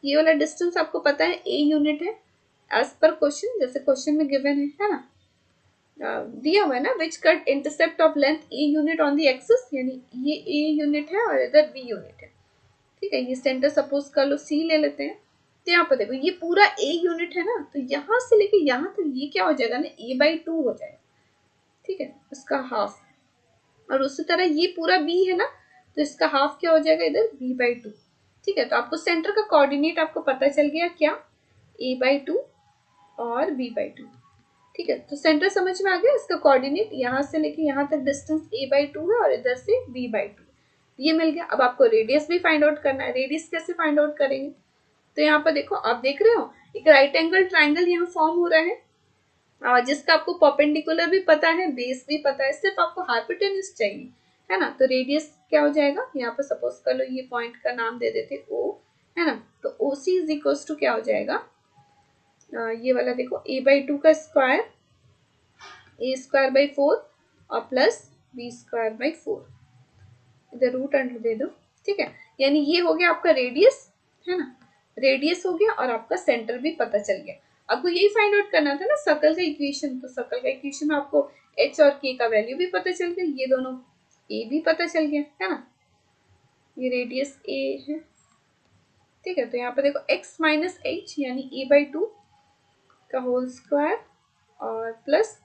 ये वाला डिस्टेंस आपको पता है ए यूनिट है एज पर क्वेश्चन, जैसे क्वेश्चन में गिवन है ना, दिया हुआ है ना, which cut intercept of length a unit on the axis, यानी ये ए यूनिट है और इधर बी यूनिट है, ठीक है। ये सेंटर सपोज कर लो सी ले लेते हैं। तो यहाँ पर देखो ये पूरा ए यूनिट है ना, तो यहाँ से लेके यहाँ तक ये क्या हो जाएगा ना, a/2 हो जाएगा, ठीक है, इसका हाफ। और उसी तरह ये पूरा b है ना, तो इसका हाफ क्या हो जाएगा इधर b/2, ठीक है। तो आपको सेंटर का कोऑर्डिनेट आपको पता चल गया क्या, a/2 और b/2, ठीक है। तो सेंटर समझ में आ गया, इसका कोऑर्डिनेट यहाँ से लेके यहाँ तक डिस्टेंस a/2 है और इधर से b/2, ये मिल गया। अब आपको रेडियस भी फाइंड आउट करना है। रेडियस कैसे फाइंड आउट करेंगे, तो यहाँ पर देखो आप देख रहे हो एक राइट एंगल ट्राइंगल यहाँ फॉर्म हो रहा है, जिसका आपको परपेंडिकुलर भी पता है, बेस भी पता है, सिर्फ आपको हाइपोटेन्यूज चाहिए, है ना। तो रेडियस क्या हो जाएगा, यहाँ पर सपोज कर लो ये पॉइंट का नाम दे देते O, है ना। तो OC इज इक्वल टू क्या हो जाएगा, ये वाला देखो a/2 का स्क्वायर, a²/4 और प्लस b²/4, इधर रूट अंडर दे दो, ठीक है। यानी ये हो गया आपका रेडियस, है ना, रेडियस हो गया और आपका सेंटर भी पता चल गया। आपको यही फाइंड आउट करना था ना सर्कल का इक्वेशन, तो सर्कल का इक्वेशन में आपको h और k का वैल्यू भी पता चल गया, ये दोनों a भी पता चल गया, है ना, ये रेडियस a है, ठीक है। तो यहाँ पर देखो x माइनस एच यानी a/2 का होल स्क्वायर और plus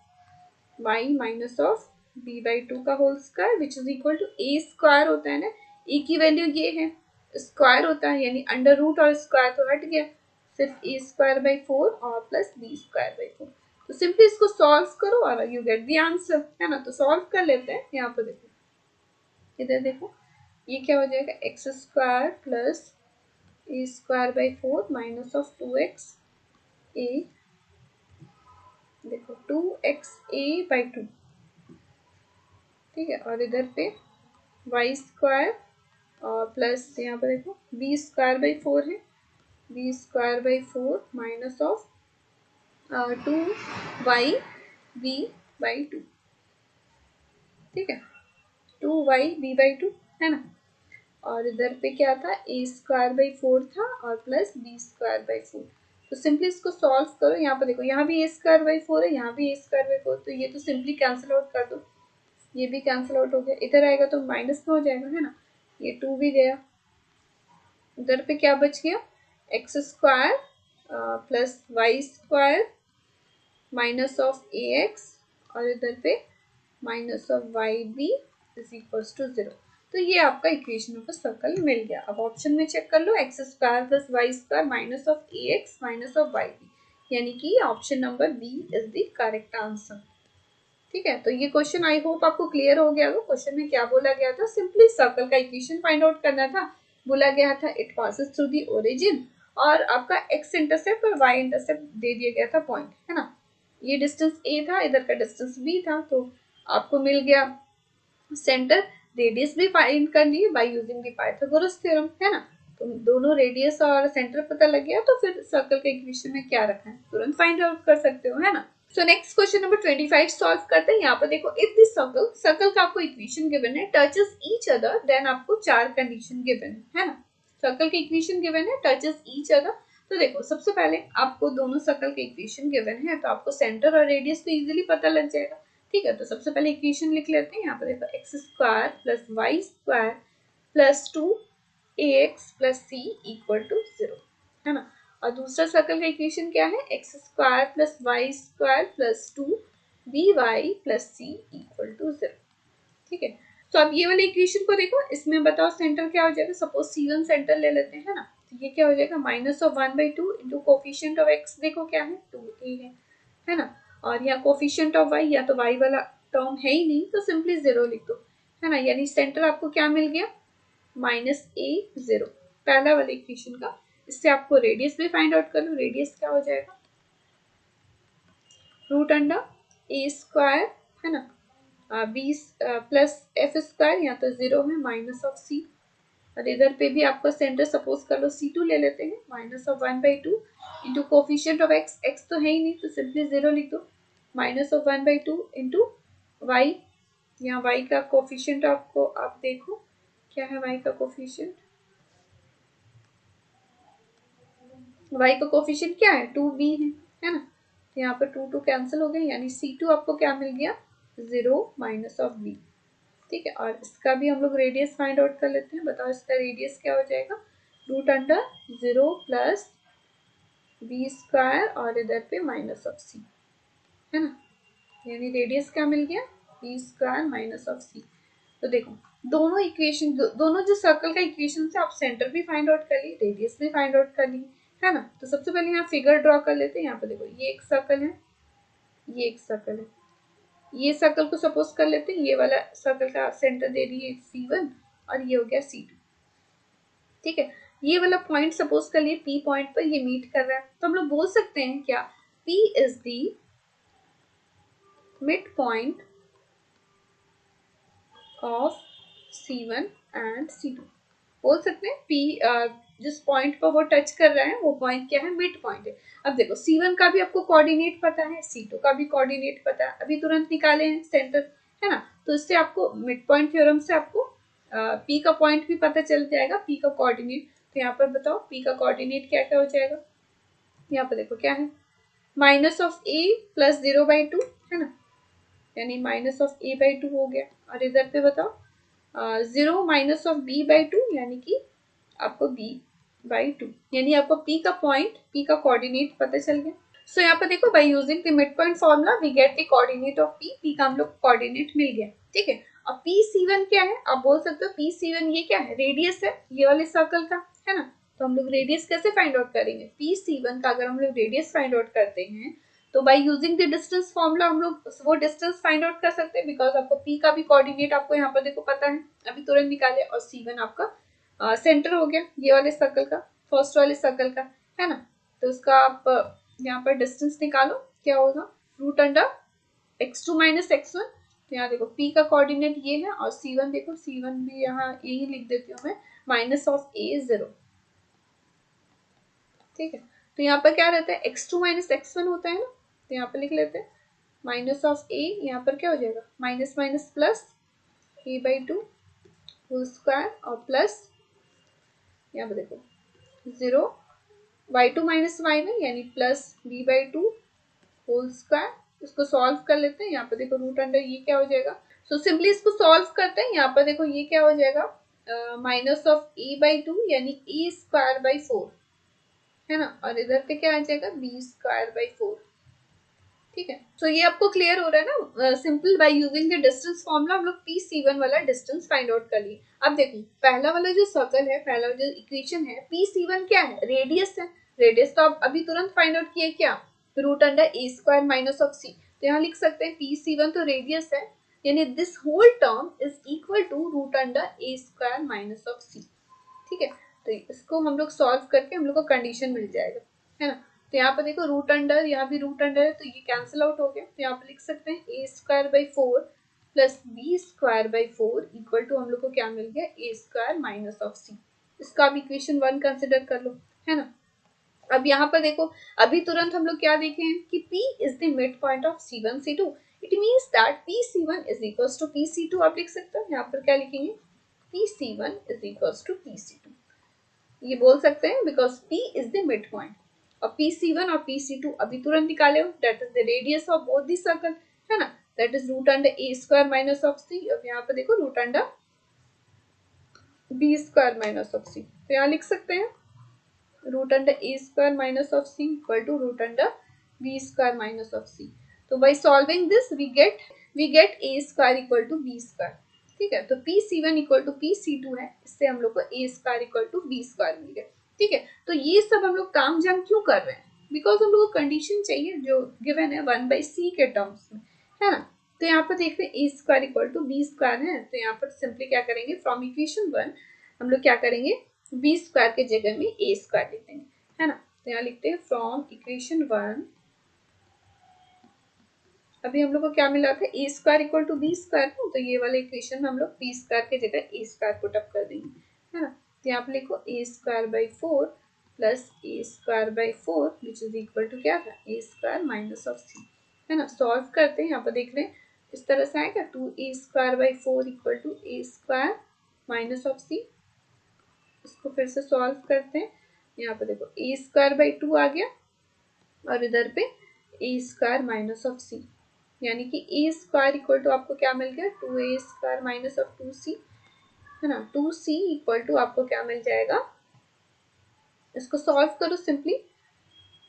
y minus of b/2 का whole square which is equal to a square होता है ना, a की वैल्यू ये है, स्क्वायर होता है यानी अंडर रूट और स्क्वायर तो हट गया, सिर्फ a²/4 और प्लस b²/4। तो सिंपली इसको सॉल्व करो और यू गेट द आंसर, है ना। तो सॉल्व कर लेते हैं। यहाँ पर देखो इधर देखो ये क्या हो जाएगा, x² plus a²/4 minus of 2x a, देखो 2xa/2, ठीक है। और इधर पे y² और प्लस यहाँ पर देखो b²/4 है, b²/4 माइनस ऑफ 2yb/2, ठीक है, 2yb/2, है ना। और इधर पे क्या था, a²/4 था और प्लस b²/4। तो सिंपली इसको सॉल्व करो। यहाँ पर देखो यहाँ भी a²/4 है, यहाँ भी a²/4, तो ये तो सिंपली कैंसिल आउट कर दो, ये भी कैंसिल आउट हो गया, इधर आएगा तो माइनस में हो जाएगा, है ना, ये 2 भी गया। इधर पे क्या बच गया, x² plus y² minus of ax और इधर पे minus of yb is equal to 0। तो ये आपका इक्वेशन ऑफ अ सर्कल मिल गया। अब ऑप्शन में चेक कर लो, x² plus y² minus of ax minus of yb, यानी कि option number B is the correct answer, ठीक है। तो ये क्वेश्चन आई होप आपको क्लियर हो गया होगा। क्वेश्चन में क्या बोला गया था, सिंपली सर्कल का इक्वेशन फाइंड आउट करना था। बोला गया था it passes through the origin और आपका x इंटरसेप्ट और y इंटरसेप्ट दे दिया गया था पॉइंट, है ना। ये डिस्टेंस a था, इधर का डिस्टेंस b था, तो आपको मिल गया सेंटर। रेडियस भी फाइंड कर लिए bye using the Pythagoras theorem, है ना। तो दोनों रेडियस और सेंटर पता लग गया तो फिर सर्कल के इक्वेशन में क्या रखा है तुरंत फाइंड आउट कर सकते हो, है ना। So next question number 25 solve करते हैं। यहाँ पर देखो, इफ दिस सर्कल, सर्कल का आपको इक्वेशन गिवन है, टचेस ईच अदर, देन आपको 4 कंडीशन गिवन है ना। सर्कल के इक्वेशन गिवन है, टचेस ईच अदर। तो देखो, सबसे पहले आपको दोनों सर्कल के इक्वेशन गिवन है, तो आपको सेंटर और रेडियस तो इजीली पता लग जाएगा। ठीक है, तो सबसे पहले इक्वेशन लिख लेते हैं। यहाँ पर देखो, x square plus y square plus 2ax plus c equal to 0, है ना। और दूसरा सर्कल का इक्वेशन क्या है, x square plus y square plus 2by plus c equal to 0। ठीक है, तो अब ये वाले इक्वेशन को देखो, इसमें बताओ सेंटर क्या हो जाएगा। सपोज C1 सेंटर ले लेते हैं ना, तो ये क्या हो जाएगा, -1/2 इंटू कोफिशिएंट ऑफ x, देखो क्या है 2a है ना। और यहाँ कोफिशिएंट ऑफ y, या तो y वाला टर्म है ही नहीं तो सिंपली 0 लिख दो, है ना। यानी सेंटर आपको क्या मिल गया, -a0, पहला वाला इक्वेशन का। इससे आपको रेडियस भी फाइंड आउट कर लो। रेडियस क्या हो जाएगा, √a² है ना, b प्लस f स्क्वायर, यहाँ तो 0 है, माइनस ऑफ c। और इधर पे भी आपका सेंटर सपोज कर लो C2 ले लेते हैं, -1/2 into coefficient of x, x तो है ही नहीं तो सिंपली 0 लिख दो, -1/2 इंटू y, यहाँ y का कोफिशिएंट आपको, आप देखो क्या है y का कोफिशिएंट, y का कोफिशिएंट क्या है 2b है ना। तो यहाँ पर 2 कैंसिल हो गए, यानी C2 आपको क्या मिल गया, 0 माइनस ऑफ b। ठीक है, और इसका भी हम लोग रेडियस फाइंड आउट कर लेते हैं। बताओ इसका रेडियस क्या हो जाएगा, √0 प्लस b² और इधर पे माइनस ऑफ c, है ना। यानी रेडियस क्या मिल गया, b² माइनस ऑफ c। तो देखो, दोनों इक्वेशन, दोनों जो सर्कल का इक्वेशन से आप सेंटर भी फाइंड आउट कर ली, रेडियस भी फाइंड आउट कर ली, है ना। तो सबसे पहले यहाँ फिगर ड्रॉ कर लेते हैं। यहाँ पे देखो, ये एक सर्कल है, ये एक सर्कल है। ये सर्कल को सपोज कर लेते हैं, ये वाला सर्कल का सेंटर दे रही है C1 और ये हो गया C2। ठीक है, ये वाला पॉइंट सपोज कर लिए P पॉइंट पर ये मीट कर रहा है, तो हम लोग बोल सकते हैं क्या, P is the mid point of C1 and C2। बोल सकते हैं P जिस पॉइंट पर वो टच कर रहा है वो पॉइंट क्या है, मिड पॉइंट है। अब देखो, C1 का भी आपको कोऑर्डिनेट पता है, C2 का भी कोऑर्डिनेट पता है, अभी तुरंत निकाले हैं सेंटर, है ना। तो इससे आपको मिड पॉइंट थ्योरम से आपको P का पॉइंट भी पता चल जाएगा, P का कोऑर्डिनेट। तो यहाँ पर बताओ P का कोऑर्डिनेट क्या क्या हो जाएगा। यहाँ पर देखो क्या है, -a प्लस 0/2 है ना, यानी -a/2 हो गया। और इधर पे बताओ 0 माइनस ऑफ b/2, यानी कि आपको b/2, यानी आपको P का पॉइंट, P का कोऑर्डिनेट पता चल गया। सो यहाँ पर देखो, by using the mid point formula we get the coordinate of P का हम लोग कोऑर्डिनेट मिल गया। ठीक है, अब PC1 क्या है, आप बोल सकते हो PC1 ये क्या है, रेडियस है ये वाले सर्कल का, है ना। तो हम लोग रेडियस कैसे फाइंड आउट करेंगे, PC1 का अगर हम लोग रेडियस फाइंड आउट करते हैं तो bye using the distance formula हम लोग वो डिस्टेंस फाइंड आउट कर सकते हैं, बिकॉज आपको P का भी कोऑर्डिनेट आपको यहाँ पर देखो पता है, अभी तुरंत निकाले। और C1 आपका सेंटर हो गया ये वाले सर्कल का, फर्स्ट वाले सर्कल का, है ना। तो उसका आप यहाँ पर डिस्टेंस निकालो, क्या होगा, √x2 माइनस x1। तो यहाँ देखो P का कोऑर्डिनेट ये है, और C1 देखो, C1 भी यहाँ यही लिख देती हूँ मैं, -a0। ठीक है, तो यहाँ पर क्या रहता है, x2 माइनस x1 होता है ना, तो यहाँ पर लिख लेते हैं -a, यहाँ पर क्या हो जाएगा, minus minus plus a/2 whole square, और प्लस यहाँ पर देखो 0 y2 माइनस y1 यानी प्लस b/2 होल स्क्वायर। इसको सॉल्व कर लेते हैं। यहाँ पर देखो √, ये क्या हो जाएगा, सो सिंपली इसको सॉल्व करते हैं। यहाँ पर देखो ये क्या हो जाएगा, माइनस ऑफ a/2 यानी a²/4, है ना। और इधर पे क्या आ जाएगा, b²/4। ठीक है, तो ये आपको क्लियर हो रहा है ना, simple bye using the distance formula हम लोग PC1 वाला डिस्टेंस फाइंड आउट कर लिए। अब देखो, पहला वाला जो सर्कल है, पहला जो इक्वेशन है, PC1 क्या है, रेडियस है। रेडियस तो आप अभी तुरंत फाइंड आउट किए, क्या, √a² माइनस ऑफ c। तो यहाँ लिख सकते हैं PC1 तो रेडियस है, यानी this whole term is equal to √a² minus of c। ठीक है, तो इसको हम लोग सॉल्व करके हम लोग को कंडीशन मिल जाएगा, है ना। तो यहाँ पर देखो √, यहाँ भी √, है तो ये कैंसिल आउट हो गया। तो यहाँ पर लिख सकते हैं a²/4 plus b²/4 equal to, हम लोग को क्या मिल गया, a² माइनस ऑफ c। इसका आप इक्वेशन 1 कंसिडर कर लो, है ना। अब यहाँ पर देखो, अभी तुरंत हम लोग क्या देखे हैं कि P is the mid point of C1 C2, it means that PC1 is equals to PC2। आप लिख सकते हो, यहाँ पर क्या लिखेंगे, PC1 is equals to PC2, ये बोल सकते हैं because P is the mid point. और PC1 और PC2 अभी तुरंत निकाले हो, that is the radius of both the circle, है ना, that is root under a square minus of c. अब यहाँ पर देखो root under b square minus of c, तो यहाँ लिख सकते हैं root under a square minus of c equal to root under b square minus of c. तो by solving this we get a square equal to b square, ठीक है। तो PC1 इक्वल टू PC2 है, इससे हम लोग को a square equal to b square मिल गया, ठीक है। तो ये सब हम लोग काम जाम क्यों कर रहे हैं, बिकॉज हम लोग को कंडीशन चाहिए जो गिवन है 1/c के टर्म्स में, है ना। तो यहाँ पर देख रहे हैं a square equal to b square है, तो यहाँ पर सिंपली क्या करेंगे, फ्रॉम इक्वेशन 1 हम लोग क्या करेंगे, बी स्क्वायर के जगह में ए स्क्वायर लिख देंगे, है ना। तो यहाँ लिखते हैं फ्रॉम इक्वेशन 1, अभी हम लोग को क्या मिला था, a square equal to b square, तो ये वाले इक्वेशन में हम लोग बी स्क्वायर के जगह ए स्क्वायर पुट अप कर देंगे, है ना। तो यहाँ पे लिखो a square by 4 plus a square by 4 which is equal to क्या था, a square minus of c, है ना। सॉल्व करते हैं, यहाँ पर देख रहे हैं इस तरह से आएगा 2a square by 4 equal to a square minus of c. इसको फिर से सॉल्व करते हैं, यहाँ पे देखो ए स्क्वायर बाई 2 आ गया और इधर पे ए स्क्वायर माइनस ऑफ सी, यानी कि ए स्क्वायर इक्वल टू आपको क्या मिल गया, 2a square minus of 2c, है ना। 2c इक्वल टू आपको क्या मिल जाएगा, इसको सॉल्व करो सिंपली,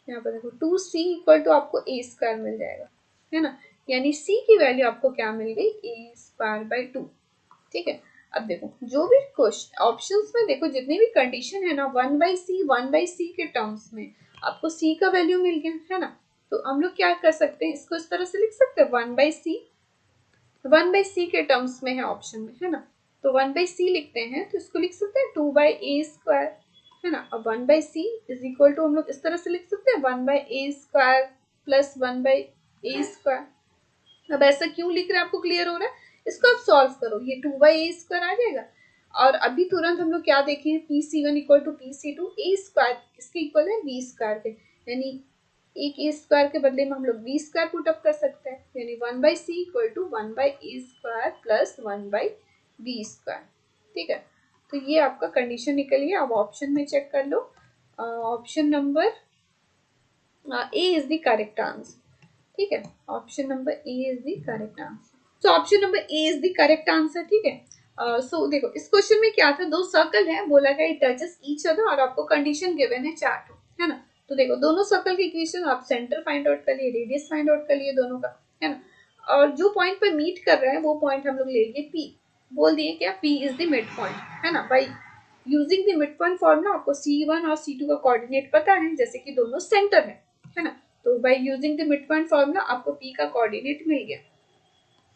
यहाँ पर देखो 2c इक्वल टू आपको a स्क्वायर मिल जाएगा, है ना। यानी c की वैल्यू आपको क्या मिल गई, a स्क्वायर बाई 2, ठीक है। अब देखो जो भी क्वेश्चन ऑप्शंस में देखो जितनी भी कंडीशन है ना 1/c के टर्म्स में आपको c का वैल्यू मिल गया, है ना। तो हम लोग क्या कर सकते हैं, इसको इस तरह से लिख सकते हैं 1/c के टर्म्स में है ऑप्शन में, है ना। तो 1/c लिखते हैं, तो इसको लिख सकते हैं 2/a स्क्वायर, है ना। अब 1/c इज इक्वल टू हम लोग इस तरह से लिख सकते हैं 1/a square plus 1/a square. अब ऐसा क्यों लिख रहे हैं, आपको क्लियर हो रहा है, इसको आप सॉल्व करो, ये 2/a स्क्वायर आ जाएगा। और अभी तुरंत हम लोग क्या देखें, PC1 equal to PC2, a square किसके इक्वल है, b स्क्वायर के, यानी एक ए स्क्वायर के बदले में हम लोग बी स्क्वायर पुट अप कर सकते हैं, यानी 1/c equal to 1/a square plus 1/b square, ठीक है। तो ये आपका कंडीशन निकली है। अब ऑप्शन में चेक कर लो, option number A is the correct answer, ठीक है। Option number A is the correct answer, so option number A is the correct answer, ठीक है। सो देखो इस क्वेश्चन में क्या था, दो सर्कल है, बोला गया इट टचेस ईच अदर और आपको कंडीशन गिवन है 4, है ना। तो देखो दोनों सर्कल के इक्वेशन आप सेंटर फाइंड आउट कर लिए, रेडियस फाइंड आउट कर लिए दोनों का, है ना। और जो पॉइंट पर मीट कर रहे हैं वो पॉइंट हम लोग ले लिए P, बोल दिए क्या, P is the mid point, है ना। By using the mid point formula आपको C1 और C2 का कोऑर्डिनेट पता है, जैसे कि दोनों सेंटर है ना। तो by using the mid point formula आपको P का कोऑर्डिनेट मिल गया,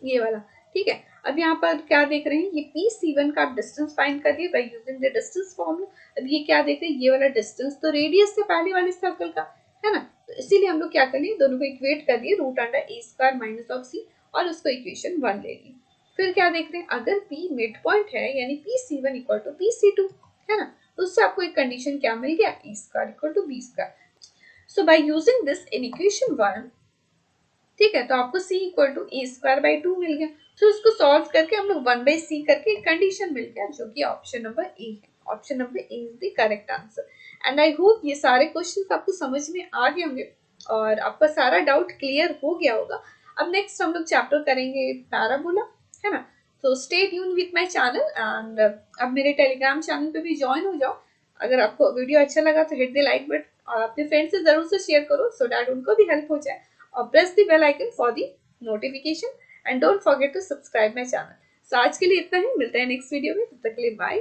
ये वाला, ठीक है। अब यहाँ पर क्या देख रहे हैं, ये PC1 का आप डिस्टेंस फाइंड कर दिए bye using the distance formula. अब ये क्या देख रहे हैं, ये वाला डिस्टेंस तो रेडियस से पहले वाले सर्कल का, है ना। तो इसीलिए हम लोग क्या कर लिए, दोनों को इक्वेट कर दिए root under a square minus of c और उसको इक्वेशन 1 ले ली। फिर क्या देख रहे हैं, अगर P मिड पॉइंट है यानी PC1 इक्वल टू PC2, है ना, तो उससे आपको एक कंडीशन क्या मिल गया, a square equal to b square. So by using this in equation 1, ठीक है, तो आपको c equal to a square by 2 मिल गया। तो इसको सॉल्व करके हम लोग 1/c करके एक कंडीशन मिल गया जो कि ऑप्शन नंबर ए है। Option number A is the correct answer. And I hope ये सारे क्वेश्चंस आपको समझ में आ गए होंगे और आपका सारा डाउट क्लियर हो गया होगा। अब नेक्स्ट हम लोग चैप्टर करेंगे पैराबोला, है ना। तो stay tune with my channel and अब मेरे टेलीग्राम चैनल पे भी ज्वाइन हो जाओ। अगर आपको वीडियो अच्छा लगा तो हिट द लाइक बटन और अपने फ्रेंड्स से जरूर से शेयर करो सो दैट उनको भी हेल्प हो जाए। और press the bell icon for the notification and don't forget to subscribe my channel। So आज के लिए इतना ही, मिलते हैं नेक्स्ट वीडियो में, तब तक के लिए बाय।